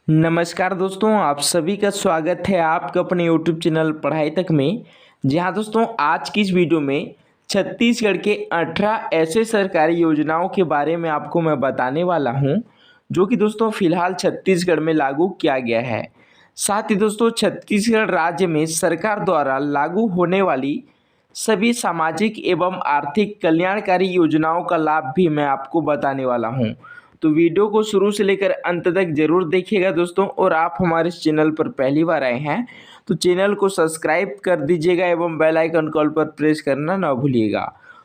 नमस्कार दोस्तों, आप सभी का स्वागत है आपका अपने यूट्यूब चैनल पढ़ाई तक में। जी हाँ दोस्तों, आज की इस वीडियो में छत्तीसगढ़ के 18 ऐसे सरकारी योजनाओं के बारे में आपको मैं बताने वाला हूँ, जो कि दोस्तों फिलहाल छत्तीसगढ़ में लागू किया गया है। साथ ही दोस्तों छत्तीसगढ़ राज्य में सरकार द्वारा लागू होने वाली सभी सामाजिक एवं आर्थिक कल्याणकारी योजनाओं का लाभ भी मैं आपको बताने वाला हूँ। तो वीडियो को शुरू से लेकर अंत तक जरूर देखिएगा दोस्तों। और आप हमारे इस चैनल पर पहली बार आए हैं तो चैनल को सब्सक्राइब कर दीजिएगा एवं बेल आइकन कॉल पर प्रेस करना ना भूलिएगा।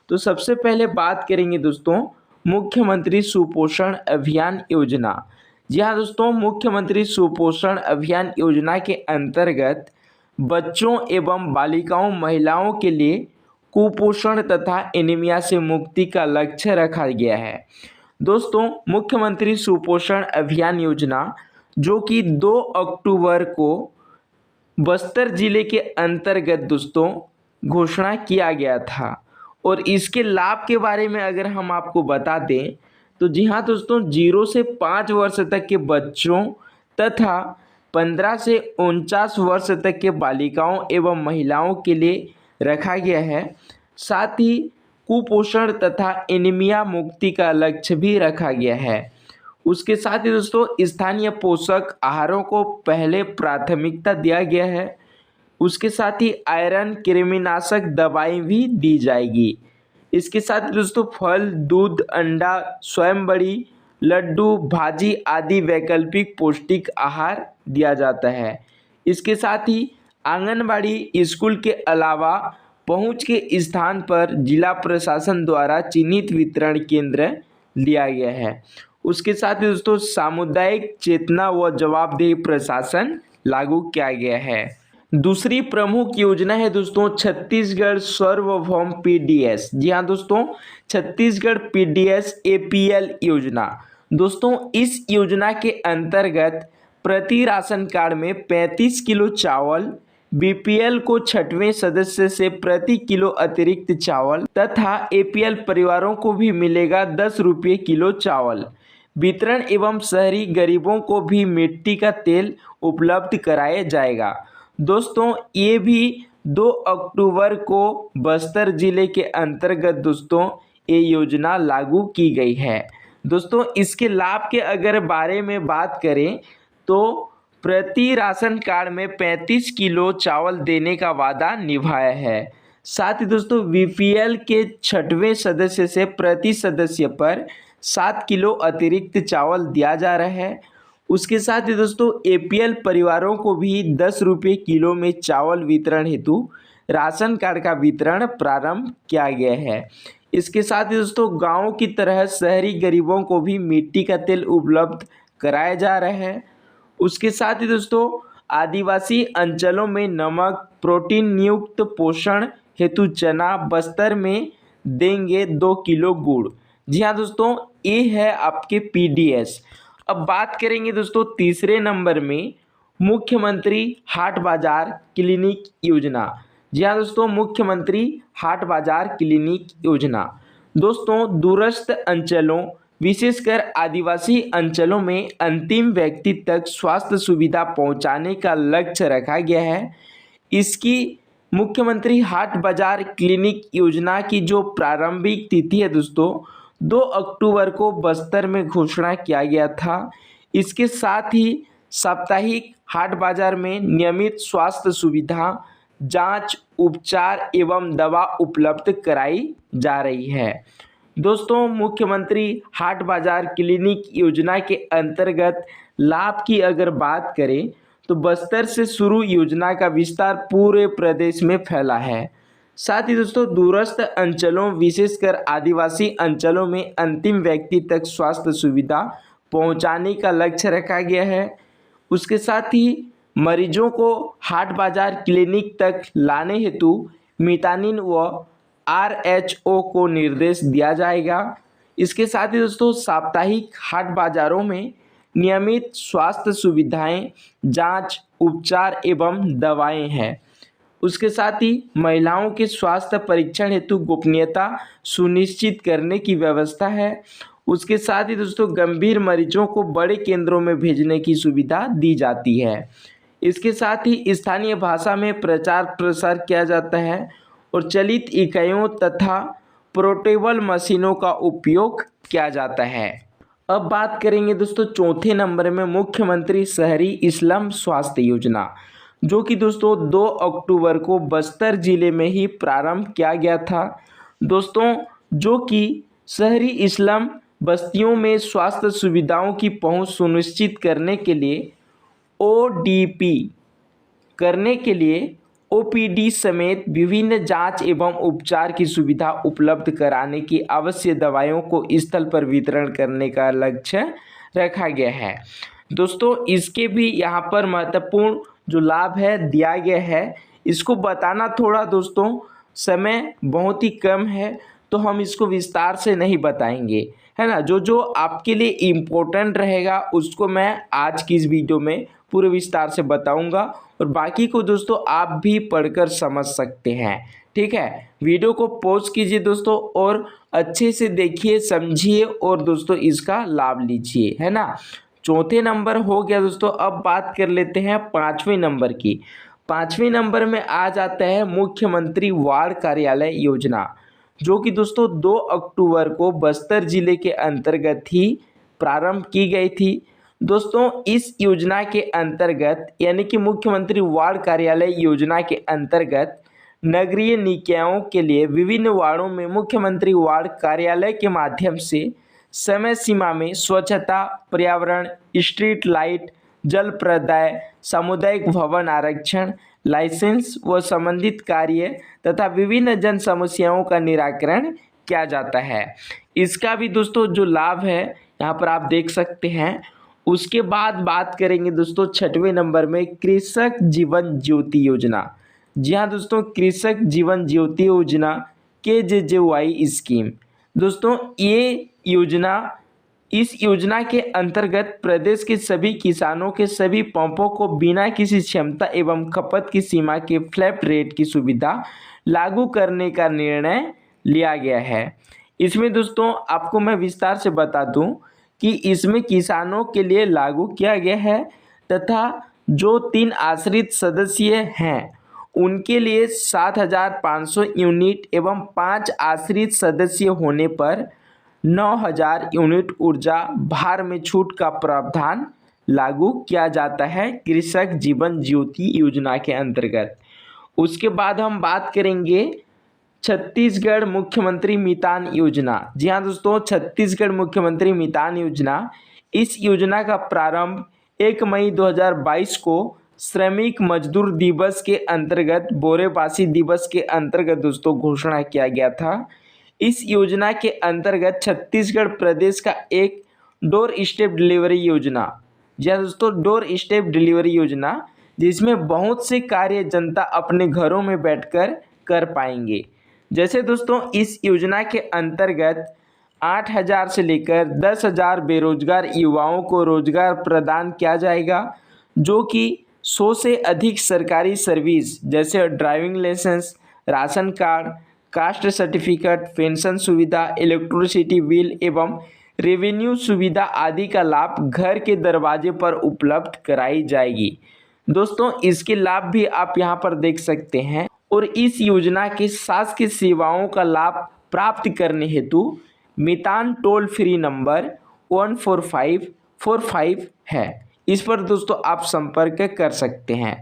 तो सबसे पहले बात करेंगे दोस्तों मुख्यमंत्री सुपोषण अभियान योजना। जी हाँ दोस्तों, मुख्यमंत्री सुपोषण अभियान योजना के अंतर्गत बच्चों एवं बालिकाओं महिलाओं के लिए कुपोषण तथा एनीमिया से मुक्ति का लक्ष्य रखा गया है। दोस्तों मुख्यमंत्री सुपोषण अभियान योजना जो कि 2 अक्टूबर को बस्तर जिले के अंतर्गत दोस्तों घोषणा किया गया था। और इसके लाभ के बारे में अगर हम आपको बता दें तो जी हाँ दोस्तों, 0 से 5 वर्ष तक के बच्चों तथा 15 से 49 वर्ष तक के बालिकाओं एवं महिलाओं के लिए रखा गया है। साथ ही कुपोषण तथा एनीमिया मुक्ति का लक्ष्य भी रखा गया है। उसके साथ ही दोस्तों स्थानीय पोषक आहारों को पहले प्राथमिकता दिया गया है। उसके साथ ही आयरन कृमिनाशक दवाई भी दी जाएगी। इसके साथ ही दोस्तों फल, दूध, अंडा, स्वयं बड़ी, लड्डू, भाजी आदि वैकल्पिक पौष्टिक आहार दिया जाता है। इसके साथ ही आंगनबाड़ी स्कूल के अलावा पहुंच के स्थान पर जिला प्रशासन द्वारा चिन्हित वितरण केंद्र लिया गया है। उसके साथ ही दोस्तों सामुदायिक चेतना व जवाबदेही प्रशासन लागू किया गया है। दूसरी प्रमुख योजना है दोस्तों छत्तीसगढ़ सार्वभौम पीडीएस। जी हाँ दोस्तों, छत्तीसगढ़ पीडीएस एपीएल योजना। दोस्तों इस योजना के अंतर्गत प्रति राशन कार्ड में 35 किलो चावल, बीपीएल को 6वें सदस्य से प्रति किलो अतिरिक्त चावल तथा एपीएल परिवारों को भी मिलेगा 10 रुपये किलो चावल। वितरण एवं शहरी गरीबों को भी मिट्टी का तेल उपलब्ध कराया जाएगा। दोस्तों ये भी 2 अक्टूबर को बस्तर जिले के अंतर्गत दोस्तों ये योजना लागू की गई है। दोस्तों इसके लाभ के अगर बारे में बात करें तो प्रति राशन कार्ड में 35 किलो चावल देने का वादा निभाया है। साथ ही दोस्तों बीपीएल के 6वें सदस्य से प्रति सदस्य पर 7 किलो अतिरिक्त चावल दिया जा रहा है। उसके साथ ही दोस्तों एपीएल परिवारों को भी 10 रुपये किलो में चावल वितरण हेतु राशन कार्ड का वितरण प्रारंभ किया गया है। इसके साथ ही दोस्तों गाँव की तरह शहरी गरीबों को भी मिट्टी का तेल उपलब्ध कराया जा रहा है। उसके साथ ही दोस्तों आदिवासी अंचलों में नमक प्रोटीन युक्त पोषण हेतु चना, बस्तर में देंगे 2 किलो गुड़। जी हाँ दोस्तों, ये है आपके पीडीएस। अब बात करेंगे दोस्तों तीसरे नंबर में मुख्यमंत्री हाट बाजार क्लिनिक योजना। जी हाँ दोस्तों, मुख्यमंत्री हाट बाजार क्लिनिक योजना दोस्तों दूरस्थ अंचलों विशेषकर आदिवासी अंचलों में अंतिम व्यक्ति तक स्वास्थ्य सुविधा पहुंचाने का लक्ष्य रखा गया है। इसकी मुख्यमंत्री हाट बाजार क्लिनिक योजना की जो प्रारंभिक तिथि है दोस्तों 2 अक्टूबर को बस्तर में घोषणा किया गया था। इसके साथ ही साप्ताहिक हाट बाजार में नियमित स्वास्थ्य सुविधा, जांच, उपचार एवं दवा उपलब्ध कराई जा रही है। दोस्तों मुख्यमंत्री हाट बाजार क्लिनिक योजना के अंतर्गत लाभ की अगर बात करें तो बस्तर से शुरू योजना का विस्तार पूरे प्रदेश में फैला है। साथ ही दोस्तों दूरस्थ अंचलों विशेषकर आदिवासी अंचलों में अंतिम व्यक्ति तक स्वास्थ्य सुविधा पहुंचाने का लक्ष्य रखा गया है। उसके साथ ही मरीजों को हाट बाजार क्लिनिक तक लाने हेतु मितानिन व आरएचओ को निर्देश दिया जाएगा। इसके साथ ही दोस्तों साप्ताहिक हाट बाजारों में नियमित स्वास्थ्य सुविधाएं, जांच, उपचार एवं दवाएं हैं। उसके साथ ही महिलाओं के स्वास्थ्य परीक्षण हेतु गोपनीयता सुनिश्चित करने की व्यवस्था है। उसके साथ ही दोस्तों गंभीर मरीजों को बड़े केंद्रों में भेजने की सुविधा दी जाती है। इसके साथ ही स्थानीय भाषा में प्रचार प्रसार किया जाता है और चलित इकाइयों तथा पोर्टेबल मशीनों का उपयोग किया जाता है। अब बात करेंगे दोस्तों चौथे नंबर में मुख्यमंत्री शहरी स्लम स्वास्थ्य योजना, जो कि दोस्तों 2 अक्टूबर को बस्तर जिले में ही प्रारंभ किया गया था दोस्तों, जो कि शहरी स्लम बस्तियों में स्वास्थ्य सुविधाओं की पहुंच सुनिश्चित करने के लिए ओडीपी करने के लिए ओपीडी समेत विभिन्न जांच एवं उपचार की सुविधा उपलब्ध कराने की आवश्यक दवाइयों को स्थल पर वितरण करने का लक्ष्य रखा गया है दोस्तों। इसके भी यहाँ पर महत्वपूर्ण जो लाभ है दिया गया है, इसको बताना थोड़ा दोस्तों समय बहुत ही कम है, तो हम इसको विस्तार से नहीं बताएंगे, है ना। जो जो आपके लिए इम्पोर्टेंट रहेगा उसको मैं आज की इस वीडियो में पूरे विस्तार से बताऊंगा और बाकी को दोस्तों आप भी पढ़कर समझ सकते हैं, ठीक है। वीडियो को पॉज कीजिए दोस्तों और अच्छे से देखिए, समझिए और दोस्तों इसका लाभ लीजिए, है ना। चौथे नंबर हो गया दोस्तों। अब बात कर लेते हैं 5वें नंबर की। 5वें नंबर में आ जाता है मुख्यमंत्री वार्ड कार्यालय योजना, जो कि दोस्तों 2 अक्टूबर को बस्तर जिले के अंतर्गत ही प्रारंभ की गई थी दोस्तों। इस योजना के अंतर्गत यानी कि मुख्यमंत्री वार्ड कार्यालय योजना के अंतर्गत नगरीय निकायों के लिए विभिन्न वार्डों में मुख्यमंत्री वार्ड कार्यालय के माध्यम से समय सीमा में स्वच्छता, पर्यावरण, स्ट्रीट लाइट, जल प्रदाय, सामुदायिक भवन आरक्षण, लाइसेंस व संबंधित कार्य तथा विभिन्न जन समस्याओं का निराकरण किया जाता है। इसका भी दोस्तों जो लाभ है यहाँ पर आप देख सकते हैं। उसके बाद बात करेंगे दोस्तों 6वें नंबर में कृषक जीवन ज्योति योजना। जी हाँ दोस्तों, कृषक जीवन ज्योति योजना KJJY स्कीम दोस्तों, ये योजना इस योजना के अंतर्गत प्रदेश के सभी किसानों के सभी पंपों को बिना किसी क्षमता एवं खपत की सीमा के फ्लैट रेट की सुविधा लागू करने का निर्णय लिया गया है। इसमें दोस्तों आपको मैं विस्तार से बता दूं कि इसमें किसानों के लिए लागू किया गया है तथा जो 3 आश्रित सदस्य हैं उनके लिए 7,500 यूनिट एवं 5 आश्रित सदस्य होने पर 9,000 यूनिट ऊर्जा भार में छूट का प्रावधान लागू किया जाता है कृषक जीवन ज्योति योजना के अंतर्गत। उसके बाद हम बात करेंगे छत्तीसगढ़ मुख्यमंत्री मितान योजना। जी हाँ दोस्तों, छत्तीसगढ़ मुख्यमंत्री मितान योजना, इस योजना का प्रारंभ 1 मई 2022 को श्रमिक मजदूर दिवस के अंतर्गत बोरेबासी दिवस के अंतर्गत दोस्तों घोषणा किया गया था। इस योजना के अंतर्गत छत्तीसगढ़ प्रदेश का एक डोर स्टेप डिलीवरी योजना, जी हाँ दोस्तों, डोर स्टेप डिलीवरी योजना, जिसमें बहुत से कार्य जनता अपने घरों में बैठकर कर पाएंगे। जैसे दोस्तों इस योजना के अंतर्गत 8,000 से लेकर 10,000 बेरोजगार युवाओं को रोजगार प्रदान किया जाएगा, जो कि 100 से अधिक सरकारी सर्विस जैसे driving licence, ration card, caste certificate, pension सुविधा, इलेक्ट्रिसिटी बिल एवं रेवेन्यू सुविधा आदि का लाभ घर के दरवाजे पर उपलब्ध कराई जाएगी। दोस्तों इसके लाभ भी आप यहां पर देख सकते हैं और इस योजना के शासकीय सेवाओं का लाभ प्राप्त करने हेतु मितान टोल फ्री नंबर 14545 है। इस पर दोस्तों आप संपर्क कर सकते हैं।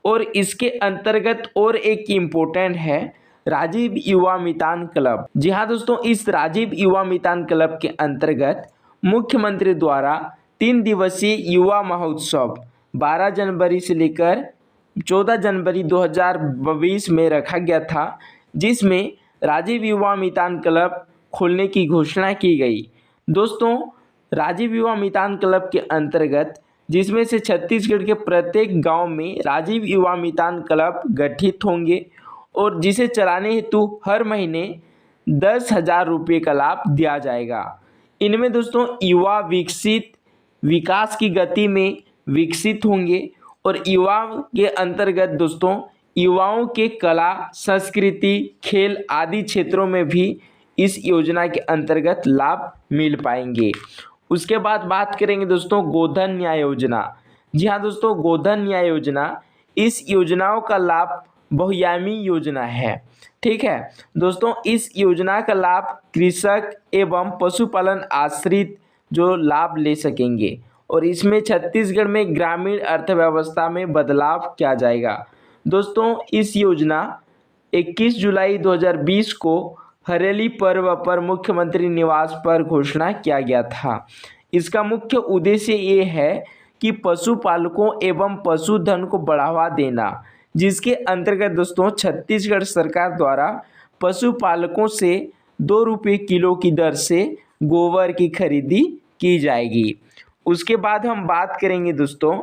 और इसके अंतर्गत और एक इम्पोर्टेंट है राजीव युवा मितान क्लब। जी हाँ दोस्तों, इस राजीव युवा मितान क्लब के अंतर्गत मुख्यमंत्री द्वारा 3 दिवसीय युवा महोत्सव 12 जनवरी से लेकर 14 जनवरी 2022 में रखा गया था, जिसमें राजीव युवा मितान क्लब खोलने की घोषणा की गई। दोस्तों राजीव युवा मितान क्लब के अंतर्गत जिसमें से छत्तीसगढ़ के प्रत्येक गांव में राजीव युवा मितान क्लब गठित होंगे और जिसे चलाने हेतु हर महीने 10,000 रुपये का लाभ दिया जाएगा। इनमें दोस्तों युवा विकसित विकास की गति में विकसित होंगे और युवा के अंतर्गत दोस्तों युवाओं के कला, संस्कृति, खेल आदि क्षेत्रों में भी इस योजना के अंतर्गत लाभ मिल पाएंगे। उसके बाद बात करेंगे दोस्तों गोधन न्याय योजना। जी हाँ दोस्तों, गोधन न्याय योजना, इस योजनाओं का लाभ बहुआयामी योजना है। ठीक है दोस्तों, इस योजना का लाभ कृषक एवं पशुपालन आश्रित जो लाभ ले सकेंगे और इसमें छत्तीसगढ़ में ग्रामीण अर्थव्यवस्था में बदलाव किया जाएगा। दोस्तों इस योजना 21 जुलाई 2020 को हरेली पर्व पर मुख्यमंत्री निवास पर घोषणा किया गया था। इसका मुख्य उद्देश्य ये है कि पशुपालकों एवं पशुधन को बढ़ावा देना, जिसके अंतर्गत दोस्तों छत्तीसगढ़ सरकार द्वारा पशुपालकों से 2 रुपये किलो की दर से गोबर की खरीदी की जाएगी। उसके बाद हम बात करेंगे दोस्तों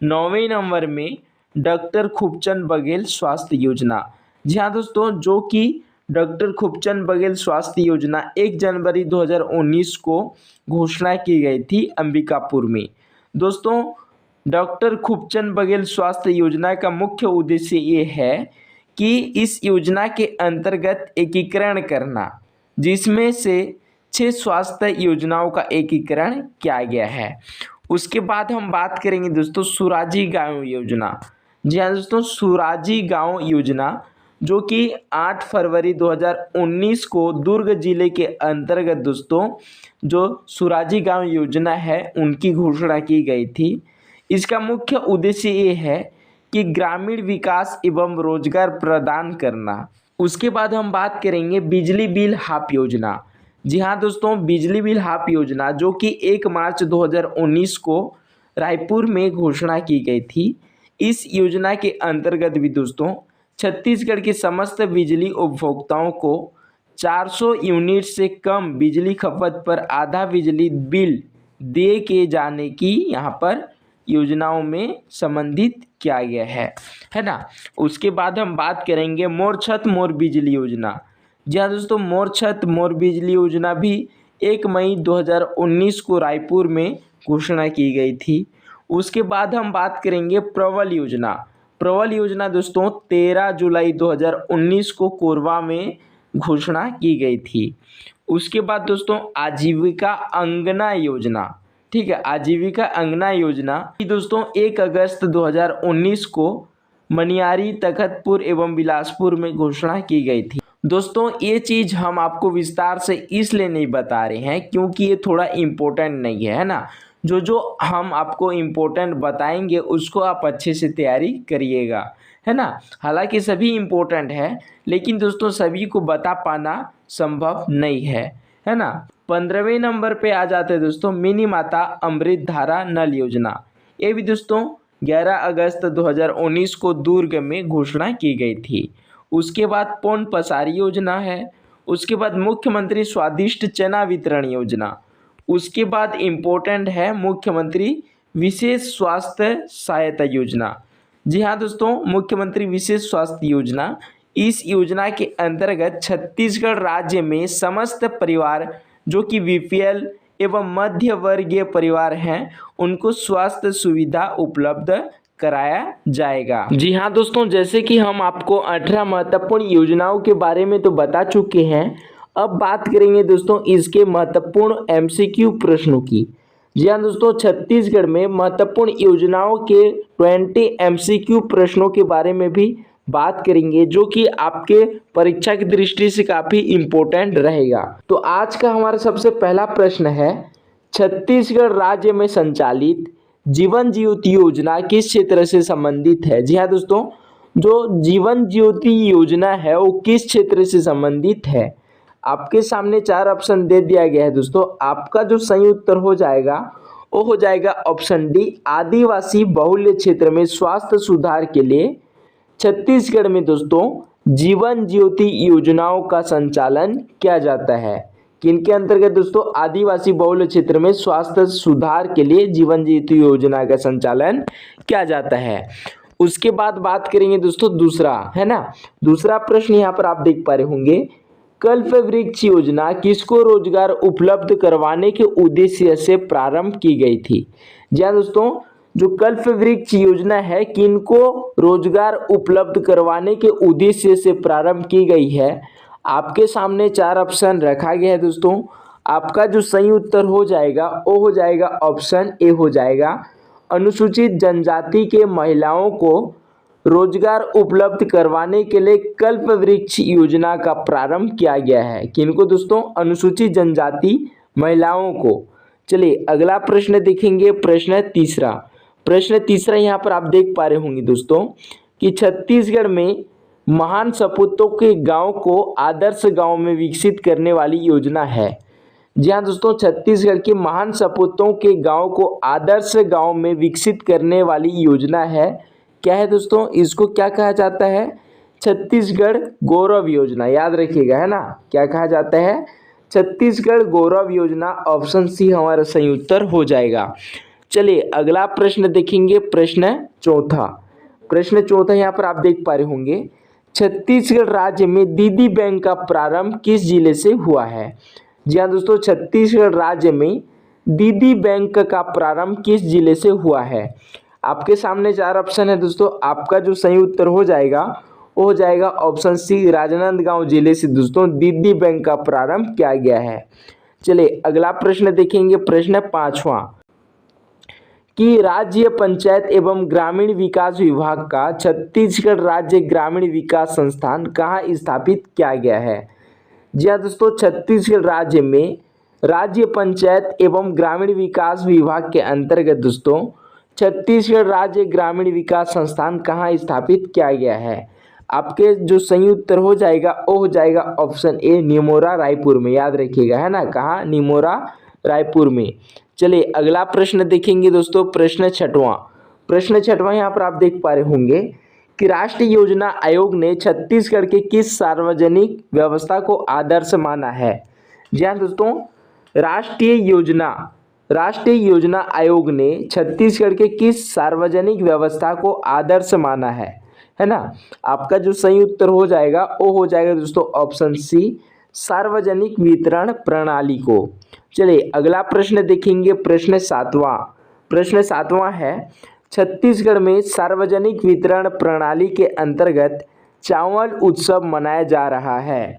9वें नंबर में डॉक्टर खूबचंद बघेल स्वास्थ्य योजना। जी हाँ दोस्तों, जो कि डॉक्टर खूबचंद बघेल स्वास्थ्य योजना 1 जनवरी 2019 को घोषणा की गई थी अंबिकापुर में। दोस्तों डॉक्टर खूबचंद बघेल स्वास्थ्य योजना का मुख्य उद्देश्य ये है कि इस योजना के अंतर्गत एकीकरण करना, जिसमें से 6 स्वास्थ्य योजनाओं का एकीकरण किया गया है। उसके बाद हम बात करेंगे दोस्तों सुराजी गांव योजना। जी हाँ दोस्तों, सुराजी गांव योजना जो कि 8 फरवरी 2019 को दुर्ग जिले के अंतर्गत दोस्तों जो सुराजी गांव योजना है उनकी घोषणा की गई थी। इसका मुख्य उद्देश्य ये है कि ग्रामीण विकास एवं रोजगार प्रदान करना। उसके बाद हम बात करेंगे बिजली बिल हाफ योजना। जी हाँ दोस्तों, बिजली बिल हाफ योजना जो कि 1 मार्च 2019 को रायपुर में घोषणा की गई थी। इस योजना के अंतर्गत भी दोस्तों छत्तीसगढ़ के समस्त बिजली उपभोक्ताओं को 400 यूनिट से कम बिजली खपत पर आधा बिजली बिल दे के जाने की यहाँ पर योजनाओं में संबंधित किया गया है ना। उसके बाद हम बात करेंगे मोर छत मोर बिजली योजना। जी हाँ दोस्तों, मोर छत मोर बिजली योजना भी 1 मई 2019 को रायपुर में घोषणा की गई थी। उसके बाद हम बात करेंगे प्रबल योजना। प्रबल योजना दोस्तों 13 जुलाई 2019 को कोरबा में घोषणा की गई थी। उसके बाद दोस्तों आजीविका अंगना योजना। ठीक है, आजीविका अंगना योजना दोस्तों 1 अगस्त 2019 को मनियारी, तखतपुर एवं बिलासपुर में घोषणा की गई थी। दोस्तों ये चीज़ हम आपको विस्तार से इसलिए नहीं बता रहे हैं क्योंकि ये थोड़ा इम्पोर्टेंट नहीं है ना। जो हम आपको इम्पोर्टेंट बताएंगे उसको आप अच्छे से तैयारी करिएगा, है ना। हालांकि सभी इम्पोर्टेंट है लेकिन दोस्तों सभी को बता पाना संभव नहीं है ना। 15वें नंबर पे आ जाते हैं दोस्तों मिनी माता अमृत धारा नल योजना। ये भी दोस्तों 11 अगस्त 2019 को दुर्ग में घोषणा की गई थी। उसके बाद पौन पसारी योजना है। उसके बाद मुख्यमंत्री स्वादिष्ट चना वितरण योजना। उसके बाद इम्पोर्टेंट है मुख्यमंत्री विशेष स्वास्थ्य सहायता योजना। जी हाँ दोस्तों, मुख्यमंत्री विशेष स्वास्थ्य योजना, इस योजना के अंतर्गत छत्तीसगढ़ राज्य में समस्त परिवार जो कि बीपीएल एवं मध्य वर्गीय परिवार हैं उनको स्वास्थ्य सुविधा उपलब्ध कराया जाएगा। जी हाँ दोस्तों, जैसे कि हम आपको 18 महत्वपूर्ण योजनाओं के बारे में तो बता चुके हैं, अब बात करेंगे दोस्तों इसके महत्वपूर्ण एमसीक्यू प्रश्नों की। जी हाँ दोस्तों, छत्तीसगढ़ में महत्वपूर्ण योजनाओं के 20 एमसीक्यू प्रश्नों के बारे में भी बात करेंगे जो कि आपके परीक्षा की दृष्टि से काफ़ी इम्पोर्टेंट रहेगा। तो आज का हमारा सबसे पहला प्रश्न है, छत्तीसगढ़ राज्य में संचालित जीवन ज्योति योजना किस क्षेत्र से संबंधित है। जी हाँ दोस्तों, जो जीवन ज्योति योजना है वो किस क्षेत्र से संबंधित है। आपके सामने 4 ऑप्शन दे दिया गया है दोस्तों। आपका जो सही उत्तर हो जाएगा वो हो जाएगा ऑप्शन डी, आदिवासी बहुल्य क्षेत्र में स्वास्थ्य सुधार के लिए छत्तीसगढ़ में दोस्तों जीवन ज्योति योजनाओं का संचालन किया जाता है। किनके अंतर्गत दोस्तों, आदिवासी बहुल्य क्षेत्र में स्वास्थ्य सुधार के लिए जीवन ज्योति योजना का संचालन किया जाता है। उसके बाद बात करेंगे दोस्तों दूसरा, है ना। दूसरा प्रश्न यहाँ पर आप देख पा रहे होंगे, कल्प वृक्ष योजना किसको रोजगार उपलब्ध करवाने के उद्देश्य से प्रारंभ की गई थी। जी हाँ दोस्तों, जो कल्प वृक्ष योजना है किनको रोजगार उपलब्ध करवाने के उद्देश्य से प्रारंभ की गई है, आपके सामने चार ऑप्शन रखा गया है दोस्तों। आपका जो सही उत्तर हो जाएगा वो हो जाएगा ऑप्शन ए हो जाएगा। अनुसूचित जनजाति के महिलाओं को रोजगार उपलब्ध करवाने के लिए कल्प वृक्ष योजना का प्रारंभ किया गया है। किनको दोस्तों? अनुसूचित जनजाति महिलाओं को। चलिए अगला प्रश्न देखेंगे, प्रश्न तीसरा यहाँ पर आप देख पा रहे होंगे दोस्तों कि छत्तीसगढ़ में महान सपूतों के गांव को आदर्श गांव में विकसित करने वाली योजना है। जी हाँ दोस्तों, छत्तीसगढ़ के महान सपूतों के गांव को आदर्श गांव में विकसित करने वाली योजना है। क्या है दोस्तों? इसको क्या कहा जाता है? छत्तीसगढ़ गौरव योजना। याद रखिएगा, है ना। क्या कहा जाता है? छत्तीसगढ़ गौरव योजना। ऑप्शन सी हमारा सही उत्तर हो जाएगा। चलिए अगला प्रश्न देखेंगे, प्रश्न चौथा यहाँ पर आप देख पा रहे होंगे, छत्तीसगढ़ राज्य में दीदी बैंक का प्रारंभ किस जिले से हुआ है? जी हाँ दोस्तों, छत्तीसगढ़ राज्य में दीदी बैंक का प्रारंभ किस जिले से हुआ है? आपके सामने चार ऑप्शन है दोस्तों। आपका जो सही उत्तर हो जाएगा वो हो जाएगा ऑप्शन सी, राजनांदगांव जिले से दोस्तों दीदी बैंक का प्रारंभ किया गया है। चलिए अगला प्रश्न देखेंगे, प्रश्न पांचवा, कि राज्य पंचायत एवं ग्रामीण विकास विभाग का छत्तीसगढ़ राज्य ग्रामीण विकास संस्थान कहाँ स्थापित किया गया है? जी हाँ दोस्तों, छत्तीसगढ़ राज्य में राज्य पंचायत एवं ग्रामीण विकास विभाग के अंतर्गत दोस्तों छत्तीसगढ़ राज्य ग्रामीण विकास संस्थान कहाँ स्थापित किया गया है? आपके जो सही उत्तर हो जाएगा वो हो जाएगा ऑप्शन ए, निमोरा रायपुर में। याद रखिएगा, है ना। कहाँ? निमोरा रायपुर में। चलिए अगला प्रश्न देखेंगे दोस्तों, प्रश्न छठवां यहाँ पर आप देख पा रहे होंगे कि राष्ट्रीय योजना आयोग ने छत्तीसगढ़ के किस सार्वजनिक व्यवस्था को आदर्श माना है? जी हाँ दोस्तों, राष्ट्रीय योजना आयोग ने छत्तीसगढ़ के किस सार्वजनिक व्यवस्था को आदर्श माना है ना। आपका जो सही उत्तर हो जाएगा वो हो जाएगा दोस्तों ऑप्शन सी, सार्वजनिक वितरण प्रणाली को। चलिए अगला प्रश्न देखेंगे, प्रश्न सातवां है, छत्तीसगढ़ में सार्वजनिक वितरण प्रणाली के अंतर्गत चावल उत्सव मनाया जा रहा है।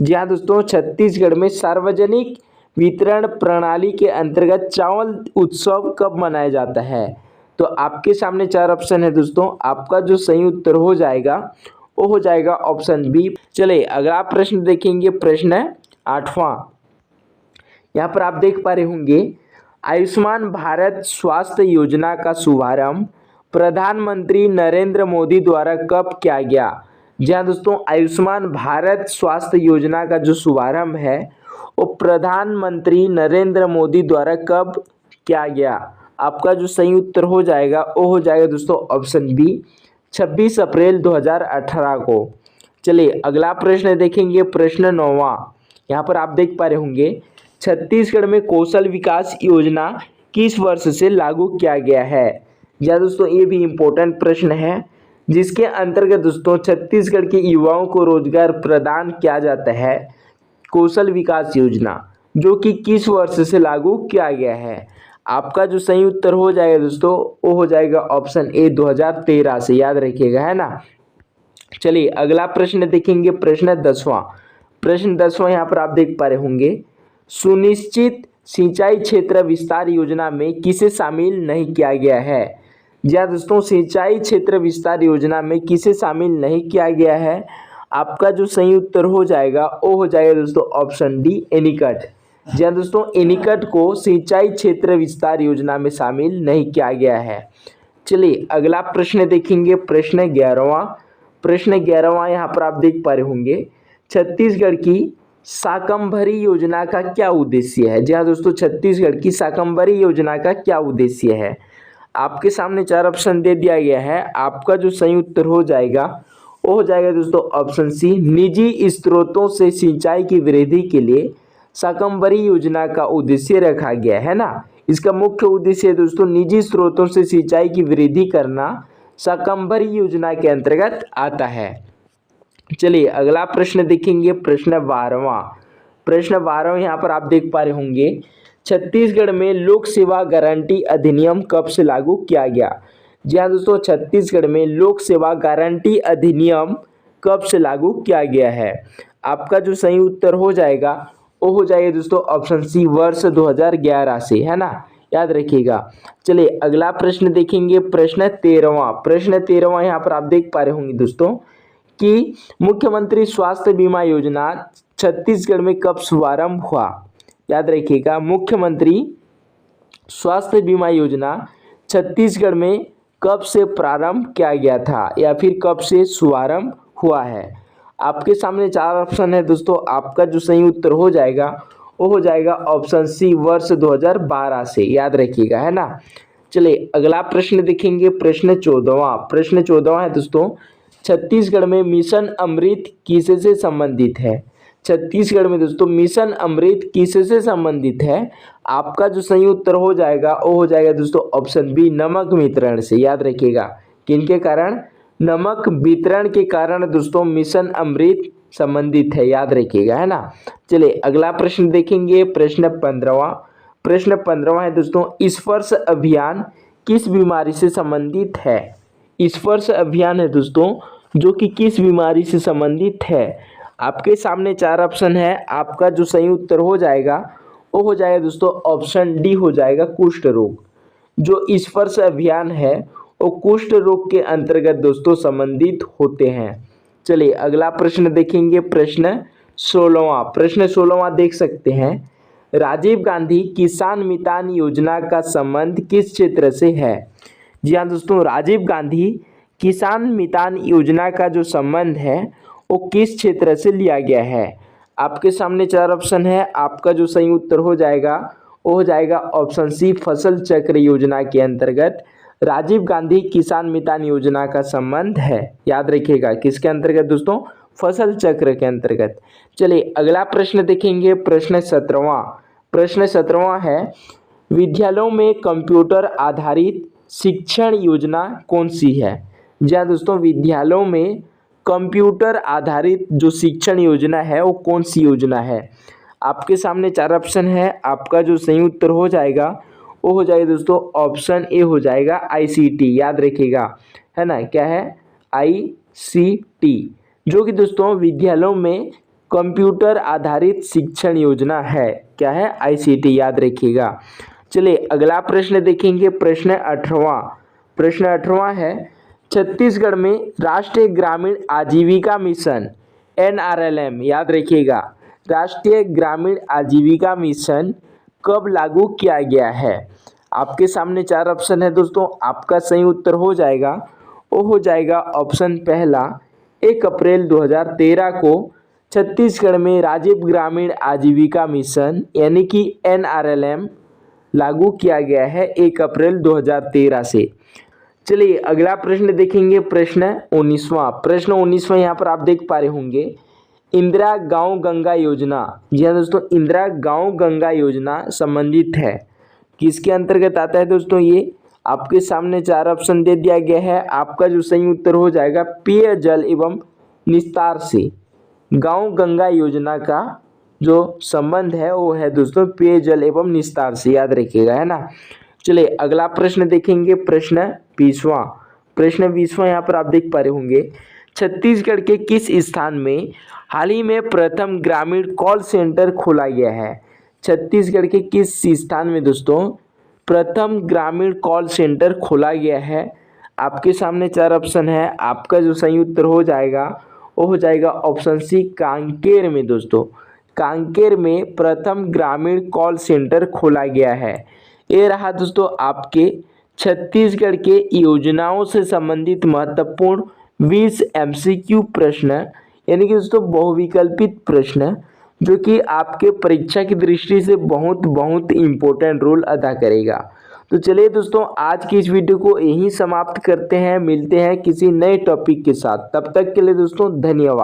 जी हाँ दोस्तों, छत्तीसगढ़ में सार्वजनिक वितरण प्रणाली के अंतर्गत चावल उत्सव कब मनाया जाता है? तो आपके सामने चार ऑप्शन है दोस्तों। आपका जो सही उत्तर हो जाएगा वो हो जाएगा ऑप्शन बी। चलिए अगला प्रश्न देखेंगे, प्रश्न आठवां। यहाँ पर आप देख पा रहे होंगे, आयुष्मान भारत स्वास्थ्य योजना का शुभारंभ प्रधानमंत्री नरेंद्र मोदी द्वारा कब किया गया? जी हाँ दोस्तों, आयुष्मान भारत स्वास्थ्य योजना का जो शुभारंभ है वो प्रधानमंत्री नरेंद्र मोदी द्वारा कब किया गया? आपका जो सही उत्तर हो जाएगा वो हो जाएगा दोस्तों ऑप्शन बी, 26 अप्रैल 2018 को। चलिए अगला प्रश्न देखेंगे, प्रश्न 9वां। यहाँ पर आप देख पा रहे होंगे, छत्तीसगढ़ में कौशल विकास योजना किस वर्ष से लागू किया गया है? या दोस्तों ये भी इम्पोर्टेंट प्रश्न है, जिसके अंतर्गत दोस्तों छत्तीसगढ़ के युवाओं को रोजगार प्रदान किया जाता है। कौशल विकास योजना जो कि किस वर्ष से लागू किया गया है? आपका जो सही उत्तर हो जाएगा दोस्तों वो हो जाएगा ऑप्शन ए, 2013 से। याद रखिएगा, है ना। चलिए अगला प्रश्न देखेंगे, प्रश्न 10वां। यहाँ पर आप देख पा रहे होंगे, सुनिश्चित सिंचाई क्षेत्र विस्तार योजना में किसे शामिल नहीं किया गया है? जी हाँ दोस्तों, सिंचाई क्षेत्र विस्तार योजना में किसे शामिल नहीं किया गया है? आपका जो सही उत्तर हो जाएगा वो हो जाएगा दोस्तों ऑप्शन डी, एनीकट। जी हाँ दोस्तों, एनीकट को सिंचाई क्षेत्र विस्तार योजना में शामिल नहीं किया गया है। चलिए अगला प्रश्न देखेंगे, प्रश्न 11वां। यहाँ पर आप देख पा रहे होंगे, छत्तीसगढ़ की शाकंभरी योजना का क्या उद्देश्य है? जी हाँ दोस्तों, छत्तीसगढ़ की शाकंभरी योजना का क्या उद्देश्य है? आपके सामने चार ऑप्शन दे दिया गया है। आपका जो सही उत्तर हो जाएगा वो हो जाएगा दोस्तों ऑप्शन सी, निजी स्रोतों से सिंचाई की वृद्धि के लिए शाकंभरी योजना का उद्देश्य रखा गया है ना। इसका मुख्य उद्देश्य दोस्तों निजी स्रोतों से सिंचाई की वृद्धि करना शाकंभरी योजना के अंतर्गत आता है। चलिए अगला प्रश्न देखेंगे, प्रश्न 12वां। यहाँ पर आप देख पा रहे होंगे, छत्तीसगढ़ में लोक सेवा गारंटी अधिनियम कब से लागू किया गया? जी हाँ दोस्तों, छत्तीसगढ़ में लोक सेवा गारंटी अधिनियम कब से लागू किया गया है? आपका जो सही उत्तर हो जाएगा वो हो जाएगा दोस्तों ऑप्शन सी वर्ष 2011 से, है ना, याद रखिएगा। चलिए अगला प्रश्न देखेंगे, प्रश्न 13वां यहाँ पर आप देख पा रहे होंगे दोस्तों कि मुख्यमंत्री स्वास्थ्य बीमा योजना छत्तीसगढ़ में कब शुभारंभ हुआ। याद रखिएगा, मुख्यमंत्री स्वास्थ्य बीमा योजना छत्तीसगढ़ में कब से प्रारंभ किया गया था या फिर कब से शुभारंभ हुआ है। आपके सामने 4 ऑप्शन है दोस्तों, आपका जो सही उत्तर हो जाएगा वो हो जाएगा ऑप्शन सी वर्ष 2012 से, याद रखिएगा, है ना। चलिए अगला प्रश्न देखेंगे, प्रश्न 14वां है दोस्तों, छत्तीसगढ़ में मिशन अमृत किससे संबंधित है। छत्तीसगढ़ में दोस्तों मिशन अमृत किससे संबंधित है। आपका जो सही उत्तर हो जाएगा वो हो जाएगा दोस्तों ऑप्शन बी नमक वितरण से, याद रखिएगा। किनके कारण, नमक वितरण के कारण दोस्तों मिशन अमृत संबंधित है, याद रखिएगा, है ना। चलिए अगला प्रश्न देखेंगे, प्रश्न 15वां है दोस्तों, स्पर्श अभियान किस बीमारी से संबंधित है। स्पर्श अभियान है दोस्तों जो कि किस बीमारी से संबंधित है। आपके सामने 4 ऑप्शन है, आपका जो सही उत्तर हो जाएगा वो हो जाएगा दोस्तों ऑप्शन डी हो जाएगा कुष्ठ रोग। जो स्पर्श अभियान है वो कुष्ठ रोग के अंतर्गत दोस्तों संबंधित होते हैं। चलिए अगला प्रश्न देखेंगे, प्रश्न 16वां देख सकते हैं, राजीव गांधी किसान मितान योजना का संबंध किस क्षेत्र से है। जी हाँ दोस्तों, राजीव गांधी किसान मितान योजना का जो संबंध है वो किस क्षेत्र से लिया गया है। आपके सामने 4 ऑप्शन है, आपका जो सही उत्तर हो जाएगा वो हो जाएगा ऑप्शन सी फसल चक्र योजना के अंतर्गत राजीव गांधी किसान मितान योजना का संबंध है। याद रखिएगा किसके अंतर्गत दोस्तों, फसल चक्र के अंतर्गत। चलिए अगला प्रश्न देखेंगे, प्रश्न 17वां है, विद्यालयों में कंप्यूटर आधारित शिक्षण योजना कौन सी है। जी हाँ दोस्तों, विद्यालयों में कंप्यूटर आधारित जो शिक्षण योजना है वो कौन सी योजना है। आपके सामने 4 ऑप्शन है, आपका जो सही उत्तर हो जाएगा वो हो जाएगा दोस्तों ऑप्शन ए हो जाएगा ICT, याद रखिएगा, है ना, क्या है ICT, जो कि दोस्तों विद्यालयों में कंप्यूटर आधारित शिक्षण योजना है। क्या है ICT, याद रखिएगा। चलिए अगला प्रश्न देखेंगे, प्रश्न 18वां है, छत्तीसगढ़ में राष्ट्रीय ग्रामीण आजीविका मिशन NRLM, याद रखिएगा, राष्ट्रीय ग्रामीण आजीविका मिशन कब लागू किया गया है। आपके सामने 4 ऑप्शन है दोस्तों, आपका सही उत्तर हो जाएगा वो हो जाएगा ऑप्शन पहला 1 अप्रैल 2013 को छत्तीसगढ़ में राजीव ग्रामीण आजीविका मिशन यानी कि NRLM लागू किया गया है 1 अप्रैल 2013 से। चलिए अगला प्रश्न देखेंगे, प्रश्न 19वां यहाँ पर आप देख पा रहे होंगे, इंदिरा गांव गंगा योजना। जी हाँ दोस्तों, इंदिरा गांव गंगा योजना संबंधित है, किसके अंतर्गत आता है दोस्तों। ये आपके सामने 4 ऑप्शन दे दिया गया है, आपका जो सही उत्तर हो जाएगा पेयजल एवं निस्तार से। गांव गंगा योजना का जो संबंध है वो है दोस्तों पेयजल एवं निस्तार से, याद रखिएगा, है ना। चलिए अगला प्रश्न देखेंगे, प्रश्न 20वां यहाँ पर आप देख पा रहे होंगे, छत्तीसगढ़ के किस स्थान में हाल ही में प्रथम ग्रामीण कॉल सेंटर खोला गया है। छत्तीसगढ़ के किस स्थान में दोस्तों प्रथम ग्रामीण कॉल सेंटर खोला गया है। आपके सामने 4 ऑप्शन है, आपका जो सही उत्तर हो जाएगा वो हो जाएगा ऑप्शन सी कांकेर में। दोस्तों कांकेर में प्रथम ग्रामीण कॉल सेंटर खोला गया है। ये रहा दोस्तों आपके छत्तीसगढ़ के योजनाओं से संबंधित महत्वपूर्ण 20 MCQ प्रश्न, यानी कि दोस्तों बहुविकल्पित प्रश्न, जो कि आपके परीक्षा की दृष्टि से बहुत इम्पोर्टेंट रोल अदा करेगा। तो चलिए दोस्तों आज की इस वीडियो को यहीं समाप्त करते हैं, मिलते हैं किसी नए टॉपिक के साथ। तब तक के लिए दोस्तों धन्यवाद।